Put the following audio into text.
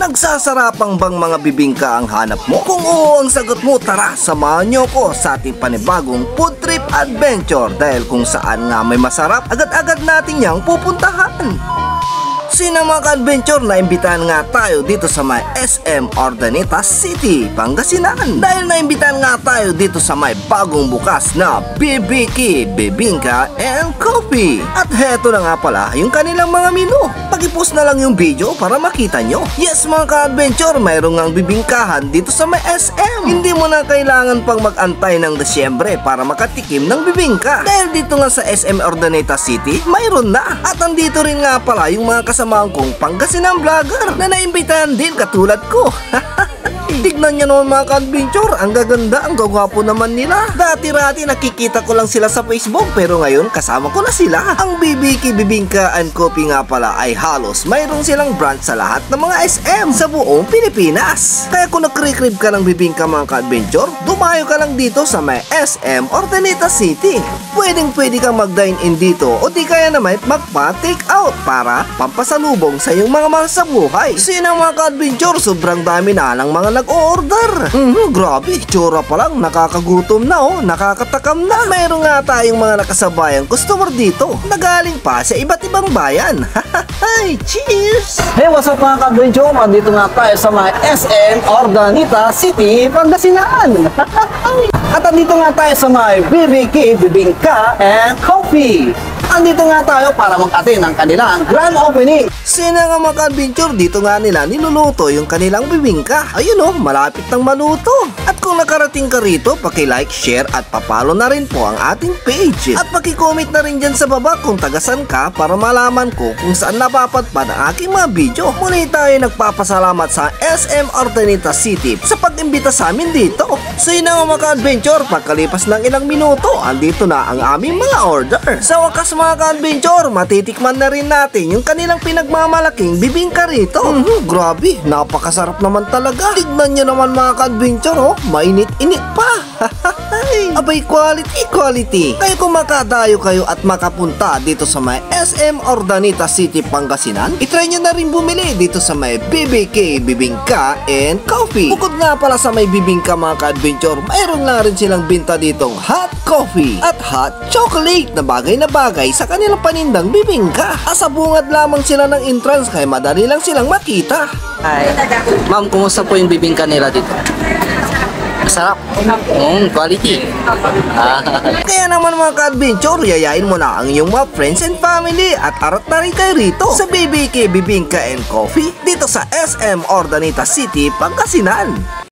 Nagsasarapang bang mga bibingka ang hanap mo? Kung oo ang sagot mo, tara, samahan niyo ko sa ating panibagong food trip adventure dahil kung saan nga may masarap, agad-agad natin yang pupuntahan. Mga ka-adventure, naimbitahan nga tayo dito sa may SM Urdaneta City, Pangasinan. Dahil naimbitahan nga tayo dito sa may bagong bukas na BBK, Bibingka and Coffee. At heto na nga pala yung kanilang mga menu. Pag-i-post na lang yung video para makita nyo. Yes mga ka-adventure, mayroong ngang bibingkahan dito sa may SM. Hindi mo na kailangan pang mag-antay ng Desyembre para makatikim ng bibingka. Dahil dito nga sa SM Urdaneta City, mayroon na. At andito rin nga pala yung mga kasamahan kong Pangasinan vlogger na naimbitahan din katulad ko. Tignan nyo naman mga ka-adventure, ang gaganda, ang gagwapo naman nila. Dati-rati nakikita ko lang sila sa Facebook pero ngayon kasama ko na sila. Ang BBK Bibingka and Coffee nga pala ay halos mayroon silang branch sa lahat ng mga SM sa buong Pilipinas. Kaya kung nagre-crave ka ng bibingka mga ka-adventure, dumayo ka lang dito sa may SM Urdaneta City. Pwedeng-pwede kang mag-dine-in dito o di kaya naman magpa-take out para pampasalubong sa iyong mga mahal sa buhay. So yun ang mga ka-adventure, sobrang dami na ng mga nag-o-order. Grabe, tsura pa lang, nakakagutom na oh, nakakatakam na. Mayroon nga tayong mga nakasabayang customer dito na galing pa sa iba't ibang bayan. Hi, cheers! Hey, what's up mga ka-adventure? Andito nga tayo sa may SM Urdaneta City, Pangasinan. At andito nga tayo sa may BBK Bibingka and Coffee. Andito nga tayo para mag-attend ng kanilang grand opening. Sina nga mga ka-adventure, dito nga nila niluluto yung kanilang bibingka. Ayun oh, malapit nang maluto. At kung nakarating ka rito, paki-like, share at papalo na rin po ang ating page. At paki-comment na rin dyan sa baba kung tagasan ka para malaman ko kung saan napapadpad ang aking mga video. Muli tayo nagpapasalamat sa SM Urdaneta City sa pag-imbita sa amin dito. So yun nga mga ka-adventure, pagkalipas ng ilang minuto, andito na ang aming mga order. Sa wakas mga ka-adventure, matitikman na rin natin yung kanilang pinagmamalaking bibingka rito. Grabe, napakasarap naman talaga. Tignan nyo naman mga ka-adventure oh, mainit-init pa. Abay, quality. Kaya kung makadayo kayo at makapunta dito sa may SM Urdaneta City, Pangasinan, itry nyo na rin bumili dito sa may BBK Bibingka and Coffee. Bukod nga pala sa may bibingka mga ka-adventure, mayroon na rin silang binta ditong hot coffee at hot chocolate na bagay sa kanilang panindang bibingka. Asabungad lamang sila ng entrance kaya madali lang silang makita. Hi. Ma'am, kumusta po yung bibingka nila dito? Masarap. Quality. Kaya naman mga ka-adventure, yayain mo na ang iyong mga friends and family at arat na rin kayo rito sa BBK Bibingka and Coffee dito sa SM Urdaneta City, Pangasinan.